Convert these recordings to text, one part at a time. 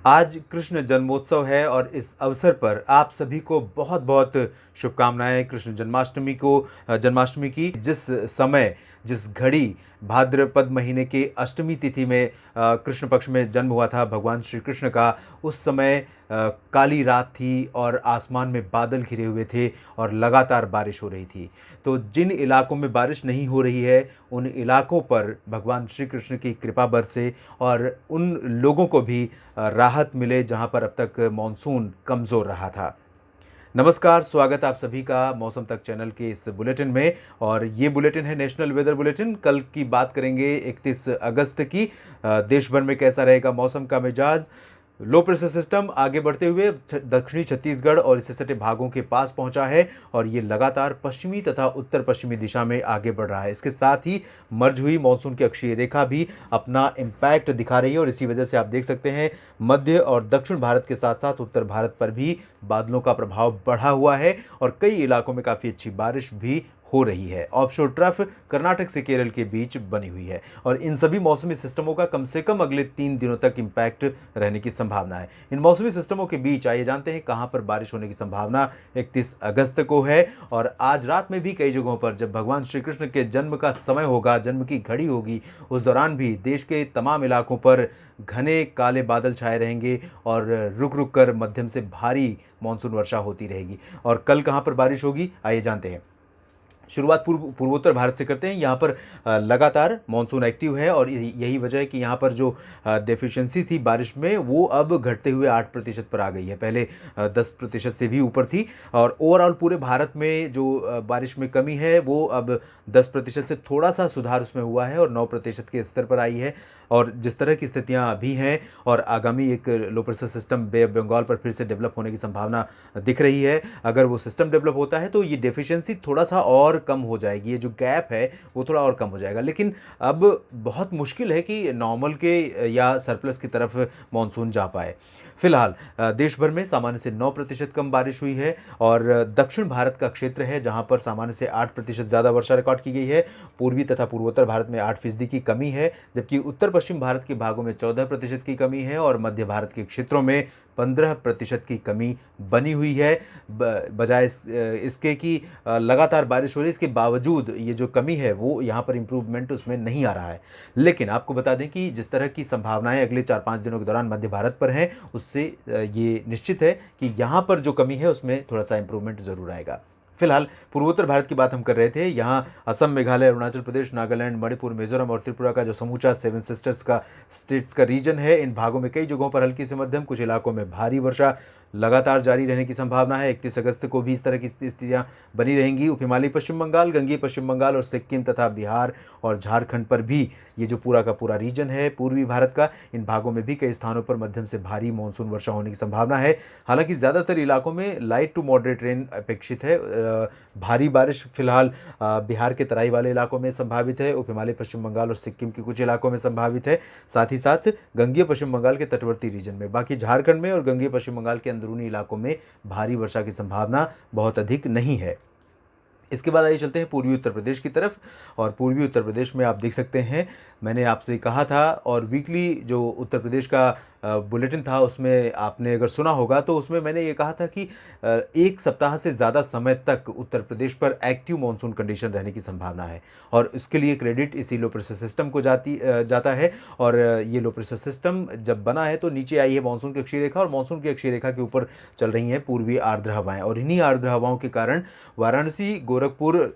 आज कृष्ण जन्मोत्सव है और इस अवसर पर आप सभी को बहुत बहुत शुभकामनाएं। कृष्ण जन्माष्टमी को जन्माष्टमी की जिस समय जिस घड़ी भाद्रपद महीने के अष्टमी तिथि में कृष्ण पक्ष में जन्म हुआ था भगवान श्री कृष्ण का, उस समय काली रात थी और आसमान में बादल घिरे हुए थे और लगातार बारिश हो रही थी। तो जिन इलाकों में बारिश नहीं हो रही है उन इलाकों पर भगवान श्री कृष्ण की कृपा बरसे और उन लोगों को भी राहत मिले जहां पर अब तक मॉनसून कमज़ोर रहा था। नमस्कार, स्वागत आप सभी का मौसम तक चैनल के इस बुलेटिन में। और ये बुलेटिन है नेशनल वेदर बुलेटिन। कल की बात करेंगे 31 अगस्त की। देश भर में कैसा रहेगा मौसम का मिजाज। लो प्रेशर सिस्टम आगे बढ़ते हुए दक्षिणी छत्तीसगढ़ और इससे सटे भागों के पास पहुंचा है और ये लगातार पश्चिमी तथा उत्तर पश्चिमी दिशा में आगे बढ़ रहा है। इसके साथ ही मर्ज हुई मानसून की अक्षीय रेखा भी अपना इम्पैक्ट दिखा रही है और इसी वजह से आप देख सकते हैं मध्य और दक्षिण भारत के साथ साथ उत्तर भारत पर भी बादलों का प्रभाव बढ़ा हुआ है और कई इलाकों में काफ़ी अच्छी बारिश भी हो रही है। ऑफशोर ट्रफ कर्नाटक से केरल के बीच बनी हुई है और इन सभी मौसमी सिस्टमों का कम से कम अगले 3 दिनों तक इम्पैक्ट रहने की संभावना है। इन मौसमी सिस्टमों के बीच आइए जानते हैं कहां पर बारिश होने की संभावना 31 अगस्त को है। और आज रात में भी कई जगहों पर जब भगवान श्री कृष्ण के जन्म का समय होगा, जन्म की घड़ी होगी, उस दौरान भी देश के तमाम इलाकों पर घने काले बादल छाए रहेंगे और रुक रुक कर मध्यम से भारी मानसून वर्षा होती रहेगी। और कल कहां पर बारिश होगी आइए जानते हैं। शुरुआत पूर्वोत्तर भारत से करते हैं। यहाँ पर लगातार मानसून एक्टिव है और यही वजह है कि यहाँ पर जो डेफिशिएंसी थी बारिश में वो अब घटते हुए 8% पर आ गई है। पहले 10% से भी ऊपर थी और ओवरऑल पूरे भारत में जो बारिश में कमी है वो अब 10% से थोड़ा सा सुधार उसमें हुआ है और 9% के स्तर पर आई है। और जिस तरह की स्थितियाँ अभी हैं और आगामी एक low pressure system Bay of Bengal पर फिर से डेवलप होने की संभावना दिख रही है। अगर वो सिस्टम डेवलप होता है तो ये डेफिशिएंसी थोड़ा सा और कम हो जाएगी, ये जो गैप है वो थोड़ा और कम हो जाएगा। लेकिन अब बहुत मुश्किल है कि नॉर्मल के या सरप्लस की तरफ मानसून जा पाए। फिलहाल देश भर में सामान्य से 9% कम बारिश हुई है और दक्षिण भारत का क्षेत्र है जहां पर सामान्य से 8% ज़्यादा वर्षा रिकॉर्ड की गई है। पूर्वी तथा पूर्वोत्तर भारत में 8% की कमी है, जबकि उत्तर पश्चिम भारत के भागों में 14% की कमी है और मध्य भारत के क्षेत्रों में 15% की कमी बनी हुई है। बजाय इसके कि लगातार बारिश हो रही है, इसके बावजूद ये जो कमी है वो यहाँ पर इम्प्रूवमेंट उसमें नहीं आ रहा है। लेकिन आपको बता दें कि जिस तरह की संभावनाएं अगले 4-5 दिनों के दौरान मध्य भारत पर हैं, उससे ये निश्चित है कि यहाँ पर जो कमी है उसमें थोड़ा सा इम्प्रूवमेंट ज़रूर आएगा। फिलहाल पूर्वोत्तर भारत की बात हम कर रहे थे। यहाँ असम, मेघालय, अरुणाचल प्रदेश, नागालैंड, मणिपुर, मिजोरम और त्रिपुरा का जो समूचा 7 सिस्टर्स का स्टेट्स का रीजन है, इन भागों में कई जगहों पर हल्की से मध्यम, कुछ इलाकों में भारी वर्षा लगातार जारी रहने की संभावना है। 31 अगस्त को भी इस तरह की स्थितियां बनी रहेंगी। उप हिमालयी पश्चिम बंगाल, गंगीय पश्चिम बंगाल और सिक्किम तथा बिहार और झारखंड पर भी ये जो पूरा का पूरा रीजन है पूर्वी भारत का, इन भागों में भी कई स्थानों पर मध्यम से भारी मानसून वर्षा होने की संभावना है। हालांकि ज़्यादातर इलाकों में लाइट टू मॉडरेट रेन अपेक्षित है। भारी बारिश फिलहाल बिहार के तराई वाले इलाकों में संभावित है, उप हिमालय पश्चिम बंगाल और सिक्किम के कुछ इलाकों में संभावित है, साथ ही साथ गंगीय पश्चिम बंगाल के तटवर्ती रीजन में। बाकी झारखंड में और गंगीय पश्चिम बंगाल के अंदरूनी इलाकों में भारी वर्षा की संभावना बहुत अधिक नहीं है। इसके बाद आइए चलते हैं पूर्वी उत्तर प्रदेश की तरफ। और पूर्वी उत्तर प्रदेश में आप देख सकते हैं, मैंने आपसे कहा था और वीकली जो उत्तर प्रदेश का बुलेटिन था उसमें आपने अगर सुना होगा तो उसमें मैंने ये कहा था कि एक सप्ताह से ज़्यादा समय तक उत्तर प्रदेश पर एक्टिव मानसून कंडीशन रहने की संभावना है और इसके लिए क्रेडिट इसी लो प्रेशर सिस्टम को जाता है। और ये लो प्रेशर सिस्टम जब बना है तो नीचे आई है मानसून की अक्षीय रेखा और मानसून की अक्षीय रेखा के ऊपर चल रही हैं पूर्वी आर्द्र हवाएं और इन्हीं आर्द्र हवाओं के कारण वाराणसी, गोरखपुर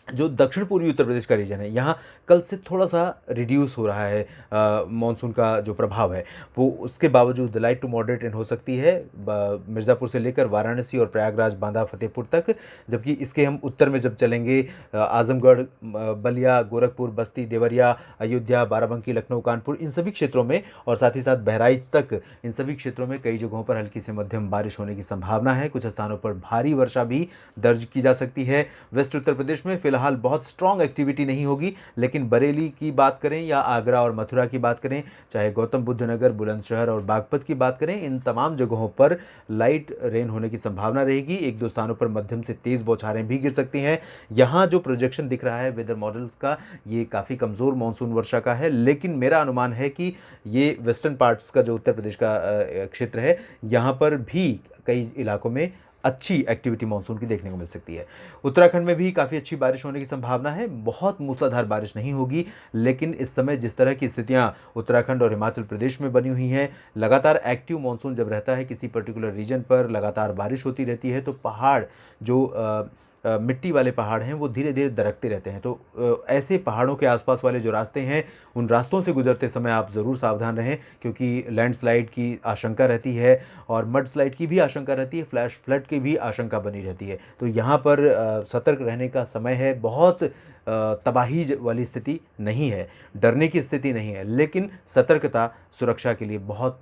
जो दक्षिण पूर्वी उत्तर प्रदेश का रीजन है, यहाँ कल से थोड़ा सा रिड्यूस हो रहा है मानसून का जो प्रभाव है वो। उसके बावजूद लाइट टू मॉडरेट रेन हो सकती है मिर्ज़ापुर से लेकर वाराणसी और प्रयागराज, बांदा, फतेहपुर तक। जबकि इसके हम उत्तर में जब चलेंगे आजमगढ़, बलिया, गोरखपुर, बस्ती, देवरिया, अयोध्या, बाराबंकी, लखनऊ, कानपुर, इन सभी क्षेत्रों में और साथ ही साथ बहराइच तक, इन सभी क्षेत्रों में कई जगहों पर हल्की से मध्यम बारिश होने की संभावना है। कुछ स्थानों पर भारी वर्षा भी दर्ज की जा सकती है। वेस्ट उत्तर प्रदेश में फ़िलहाल बहुत स्ट्रॉन्ग एक्टिविटी नहीं होगी, लेकिन बरेली की बात करें या आगरा और मथुरा की बात करें, चाहे गौतम बुद्ध नगर, बुलंदशहर और बागपत की बात करें, इन तमाम जगहों पर लाइट रेन होने की संभावना रहेगी। 1-2 स्थानों पर मध्यम से तेज़ बौछारें भी गिर सकती हैं। यहाँ जो प्रोजेक्शन दिख रहा है वेदर मॉडल्स का, ये काफ़ी कमज़ोर मानसून वर्षा का है, लेकिन मेरा अनुमान है कि ये वेस्टर्न पार्ट्स का जो उत्तर प्रदेश का क्षेत्र है, यहाँ पर भी कई इलाकों में अच्छी एक्टिविटी मानसून की देखने को मिल सकती है। उत्तराखंड में भी काफ़ी अच्छी बारिश होने की संभावना है। बहुत मूसलाधार बारिश नहीं होगी, लेकिन इस समय जिस तरह की स्थितियाँ उत्तराखंड और हिमाचल प्रदेश में बनी हुई हैं, लगातार एक्टिव मानसून जब रहता है किसी पर्टिकुलर रीजन पर, लगातार बारिश होती रहती है, तो पहाड़ जो मिट्टी वाले पहाड़ हैं वो धीरे धीरे दरकते रहते हैं। तो ऐसे पहाड़ों के आसपास वाले जो रास्ते हैं, उन रास्तों से गुजरते समय आप ज़रूर सावधान रहें, क्योंकि लैंडस्लाइड की आशंका रहती है और मड स्लाइड की भी आशंका रहती है, फ्लैश फ्लड की भी आशंका बनी रहती है। तो यहाँ पर सतर्क रहने का समय है। बहुत तबाही वाली स्थिति नहीं है, डरने की स्थिति नहीं है, लेकिन सतर्कता सुरक्षा के लिए बहुत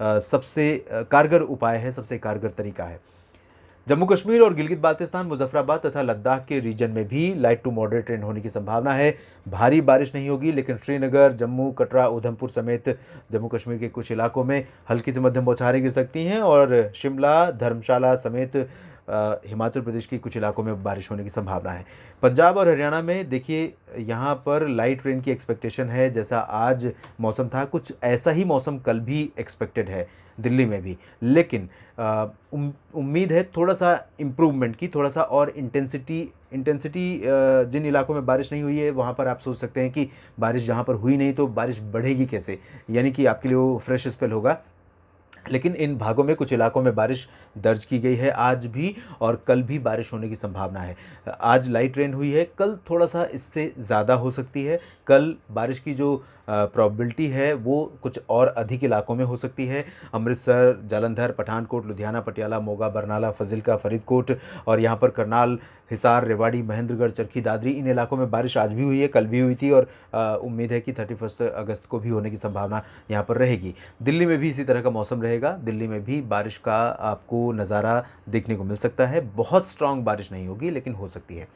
सबसे कारगर उपाय है, सबसे कारगर तरीका है। जम्मू कश्मीर और गिलगित बाल्तिस्तान, मुजफ्फराबाद तथा लद्दाख के रीजन में भी लाइट टू मॉडरेट रेन होने की संभावना है। भारी बारिश नहीं होगी, लेकिन श्रीनगर, जम्मू, कटरा, उधमपुर समेत जम्मू कश्मीर के कुछ इलाकों में हल्की से मध्यम बौछारें गिर सकती हैं और शिमला, धर्मशाला समेत हिमाचल प्रदेश के कुछ इलाकों में बारिश होने की संभावना है। पंजाब और हरियाणा में देखिए, यहाँ पर लाइट रेन की एक्सपेक्टेशन है। जैसा आज मौसम था, कुछ ऐसा ही मौसम कल भी एक्सपेक्टेड है दिल्ली में भी, लेकिन उम्मीद है थोड़ा सा इम्प्रूवमेंट की, थोड़ा सा और इंटेंसिटी जिन इलाकों में बारिश नहीं हुई है वहाँ पर आप सोच सकते हैं कि बारिश जहाँ पर हुई नहीं तो बारिश बढ़ेगी कैसे, यानी कि आपके लिए वो फ्रेश स्पेल होगा। लेकिन इन भागों में, कुछ इलाकों में बारिश दर्ज की गई है आज भी, और कल भी बारिश होने की संभावना है। आज लाइट रेन हुई है, कल थोड़ा सा इससे ज़्यादा हो सकती है। कल बारिश की जो प्रोबेबिलिटी है वो कुछ और अधिक इलाकों में हो सकती है। अमृतसर, जालंधर, पठानकोट, लुधियाना, पटियाला, मोगा, बरनाला, फजिल्का, फरीदकोट और यहाँ पर करनाल, हिसार, रेवाड़ी, महेंद्रगढ़, चरखी दादरी, इन इलाकों में बारिश आज भी हुई है, कल भी हुई थी और उम्मीद है कि 31 अगस्त को भी होने की संभावना यहाँ पर रहेगी। दिल्ली में भी इसी तरह का मौसम रहेगा। दिल्ली में भी बारिश का आपको नज़ारा देखने को मिल सकता है। बहुत स्ट्रांग बारिश नहीं होगी, लेकिन हो सकती है।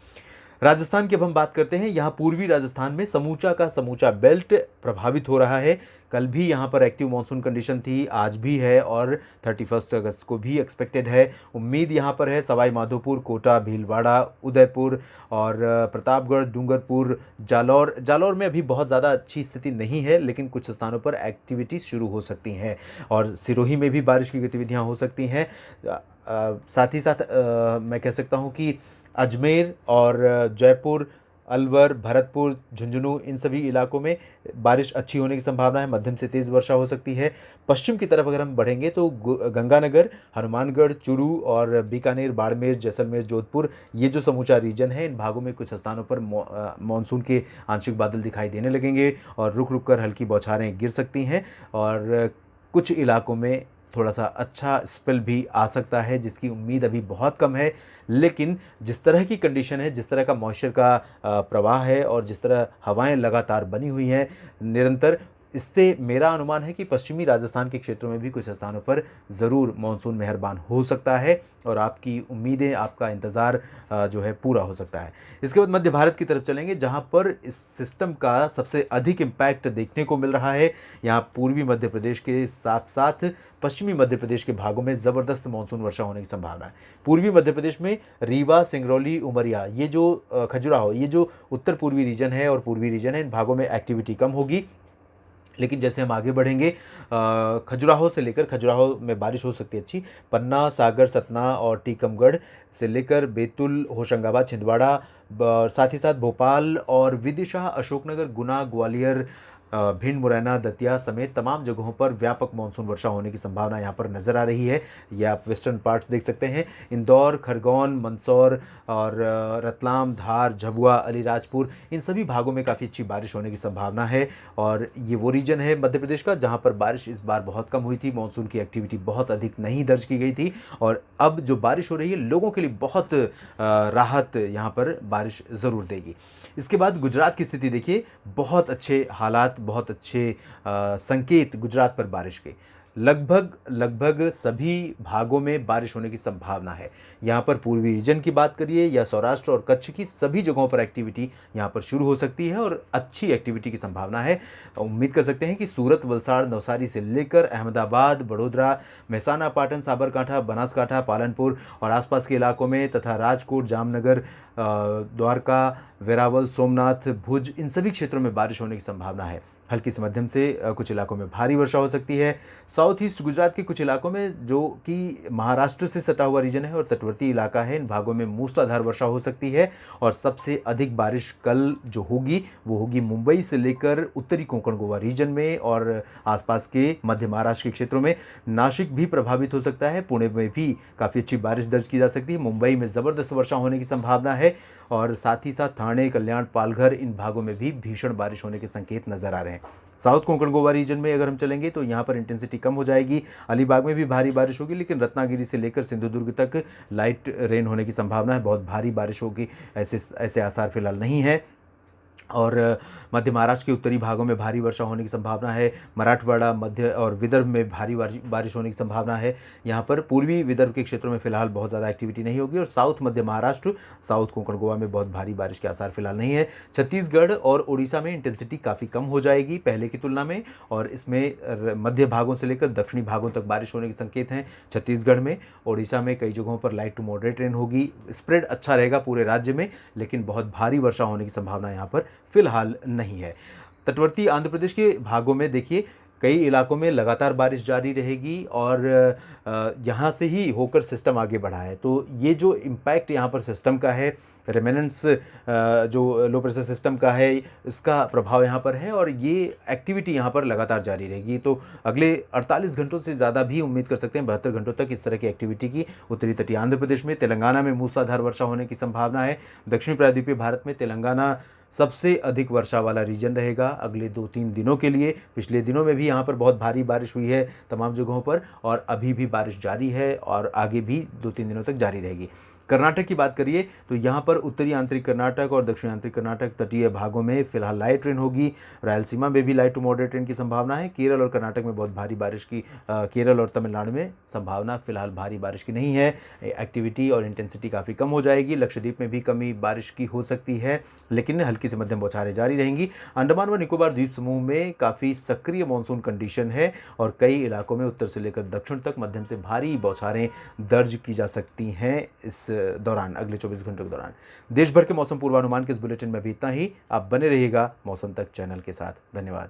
राजस्थान की अब हम बात करते हैं। यहाँ पूर्वी राजस्थान में समूचा का समूचा बेल्ट प्रभावित हो रहा है। कल भी यहाँ पर एक्टिव मानसून कंडीशन थी, आज भी है और 31 अगस्त को भी एक्सपेक्टेड है। उम्मीद यहाँ पर है सवाई माधोपुर, कोटा, भीलवाड़ा, उदयपुर और प्रतापगढ़, डूंगरपुर, जालौर में अभी बहुत ज़्यादा अच्छी स्थिति नहीं है, लेकिन कुछ स्थानों पर एक्टिविटी शुरू हो सकती हैं और सिरोही में भी बारिश की गतिविधियाँ हो सकती हैं। साथ ही साथ मैं कह सकता हूँ कि अजमेर और जयपुर, अलवर, भरतपुर, झुंझुनू, इन सभी इलाकों में बारिश अच्छी होने की संभावना है। मध्यम से तेज़ वर्षा हो सकती है। पश्चिम की तरफ अगर हम बढ़ेंगे तो गंगानगर, हनुमानगढ़, चूरू और बीकानेर, बाड़मेर, जैसलमेर, जोधपुर, ये जो समूचा रीजन है, इन भागों में कुछ स्थानों पर मानसून के आंशिक बादल दिखाई देने लगेंगे और रुक रुक कर हल्की बौछारें गिर सकती हैं और कुछ इलाकों में थोड़ा सा अच्छा स्पेल भी आ सकता है, जिसकी उम्मीद अभी बहुत कम है। लेकिन जिस तरह की कंडीशन है, जिस तरह का मॉइस्चर का प्रवाह है और जिस तरह हवाएं लगातार बनी हुई हैं निरंतर, इससे मेरा अनुमान है कि पश्चिमी राजस्थान के क्षेत्रों में भी कुछ स्थानों पर ज़रूर मानसून मेहरबान हो सकता है और आपकी उम्मीदें, आपका इंतज़ार जो है पूरा हो सकता है। इसके बाद मध्य भारत की तरफ चलेंगे, जहां पर इस सिस्टम का सबसे अधिक इम्पैक्ट देखने को मिल रहा है। यहाँ पूर्वी मध्य प्रदेश के साथ साथ पश्चिमी मध्य प्रदेश के भागों में ज़बरदस्त मानसून वर्षा होने की संभावना है। पूर्वी मध्य प्रदेश में रीवा, सिंगरौली, उमरिया, ये जो खजुराहो, ये जो उत्तर पूर्वी रीजन है और पूर्वी रीजन है, इन भागों में एक्टिविटी कम होगी। लेकिन जैसे हम आगे बढ़ेंगे, खजुराहो में बारिश हो सकती है अच्छी। पन्ना, सागर, सतना और टीकमगढ़ से लेकर बैतूल, होशंगाबाद, छिंदवाड़ा, साथ ही साथ भोपाल और विदिशा, अशोकनगर, गुना, ग्वालियर, भिंड, मुरैना, दतिया समेत तमाम जगहों पर व्यापक मानसून वर्षा होने की संभावना यहाँ पर नज़र आ रही है। ये आप वेस्टर्न पार्ट्स देख सकते हैं। इंदौर, खरगोन, मंदसौर और रतलाम, धार, झबुआ, अलीराजपुर, इन सभी भागों में काफ़ी अच्छी बारिश होने की संभावना है और ये वो रीजन है मध्य प्रदेश का जहाँ पर बारिश इस बार बहुत कम हुई थी। मानसून की एक्टिविटी बहुत अधिक नहीं दर्ज की गई थी और अब जो बारिश हो रही है, लोगों के लिए बहुत राहत यहाँ पर बारिश ज़रूर देगी। इसके बाद गुजरात की स्थिति देखिए, बहुत अच्छे हालात, बहुत अच्छे संकेत गुजरात पर बारिश के। लगभग लगभग सभी भागों में बारिश होने की संभावना है। यहाँ पर पूर्वी रीजन की बात करिए या सौराष्ट्र और कच्छ की सभी जगहों पर एक्टिविटी यहाँ पर शुरू हो सकती है और अच्छी एक्टिविटी की संभावना है। उम्मीद कर सकते हैं कि सूरत, वलसाड़, नवसारी से लेकर अहमदाबाद, बड़ोदरा, मेहसाना, पाटन, साबरकांठा, बनासकांठा, पालनपुर और आसपास के इलाकों में तथा राजकोट, जामनगर, द्वारका, वेरावल, सोमनाथ, भुज, इन सभी क्षेत्रों में बारिश होने की संभावना है। हल्की से मध्यम से कुछ इलाकों में भारी वर्षा हो सकती है। साउथ ईस्ट गुजरात के कुछ इलाकों में, जो कि महाराष्ट्र से सटा हुआ रीजन है और तटवर्ती इलाका है, इन भागों में मूसलाधार वर्षा हो सकती है। और सबसे अधिक बारिश कल जो होगी वो होगी मुंबई से लेकर उत्तरी कोंकण गोवा रीजन में और आसपास के मध्य महाराष्ट्र के क्षेत्रों में। नासिक भी प्रभावित हो सकता है, पुणे में भी काफ़ी अच्छी बारिश दर्ज की जा सकती है, मुंबई में ज़बरदस्त वर्षा होने की संभावना है और साथ ही साथ ठाणे, कल्याण, पालघर, इन भागों में भी भीषण बारिश होने के संकेत नजर आ रहे हैं। साउथ कोंकण गोवा रीजन में अगर हम चलेंगे तो यहाँ पर इंटेंसिटी कम हो जाएगी। अलीबाग में भी भारी बारिश होगी, लेकिन रत्नागिरी से लेकर सिंधुदुर्ग तक लाइट रेन होने की संभावना है। बहुत भारी बारिश होगी ऐसे आसार फिलहाल नहीं है। और मध्य महाराष्ट्र के उत्तरी भागों में भारी वर्षा होने की संभावना है। मराठवाड़ा, मध्य और विदर्भ में भारी बारिश होने की संभावना है। यहाँ पर पूर्वी विदर्भ के क्षेत्रों में फिलहाल बहुत ज़्यादा एक्टिविटी नहीं होगी और साउथ मध्य महाराष्ट्र, साउथ कोंकण गोवा में बहुत भारी बारिश के आसार फिलहाल नहीं है। छत्तीसगढ़ और उड़ीसा में इंटेंसिटी काफ़ी कम हो जाएगी पहले की तुलना में और इसमें मध्य भागों से लेकर दक्षिणी भागों तक बारिश होने के संकेत हैं। छत्तीसगढ़ में, उड़ीसा में कई जगहों पर लाइट टू मॉडरेट रेन होगी। स्प्रेड अच्छा रहेगा पूरे राज्य में, लेकिन बहुत भारी वर्षा होने की संभावना यहाँ पर फिलहाल नहीं है। तटवर्ती आंध्र प्रदेश के भागों में देखिए कई इलाकों में लगातार बारिश जारी रहेगी और यहाँ से ही होकर सिस्टम आगे बढ़ा है, तो ये जो इम्पैक्ट यहाँ पर सिस्टम का है, रेमेनेंट्स जो लो प्रेशर सिस्टम का है, इसका प्रभाव यहाँ पर है और ये एक्टिविटी यहाँ पर लगातार जारी रहेगी। तो अगले 48 घंटों से ज़्यादा भी उम्मीद कर सकते हैं, 72 घंटों तक इस तरह की एक्टिविटी की। उत्तरी तटीय आंध्र प्रदेश में, तेलंगाना में मूसलाधार वर्षा होने की संभावना है। दक्षिणी प्रायद्वीपीय भारत में तेलंगाना सबसे अधिक वर्षा वाला रीजन रहेगा अगले 2-3 दिनों के लिए। पिछले दिनों में भी यहाँ पर बहुत भारी बारिश हुई है तमाम जगहों पर और अभी भी बारिश जारी है और आगे भी 2-3 दिनों तक जारी रहेगी। कर्नाटक की बात करिए तो यहाँ पर उत्तरी आंतरिक कर्नाटक और दक्षिणी आंतरिक कर्नाटक तटीय भागों में फिलहाल लाइट रेन होगी। रायलसीमा में भी लाइट टू मॉडरेट रेन की संभावना है। केरल और कर्नाटक में बहुत भारी बारिश की, केरल और तमिलनाडु में संभावना फिलहाल भारी बारिश की नहीं है। एक्टिविटी और इंटेंसिटी काफ़ी कम हो जाएगी। लक्षद्वीप में भी कमी बारिश की हो सकती है, लेकिन हल्की से मध्यम बौछारें जारी रहेंगी। अंडमान व निकोबार द्वीप समूह में काफ़ी सक्रिय मानसून कंडीशन है और कई इलाकों में उत्तर से लेकर दक्षिण तक मध्यम से भारी बौछारें दर्ज की जा सकती हैं इस दौरान, अगले 24 घंटों के दौरान। देश भर के मौसम पूर्वानुमान के इस बुलेटिन में भी इतना ही। आप बने रहिएगा मौसम तक चैनल के साथ। धन्यवाद।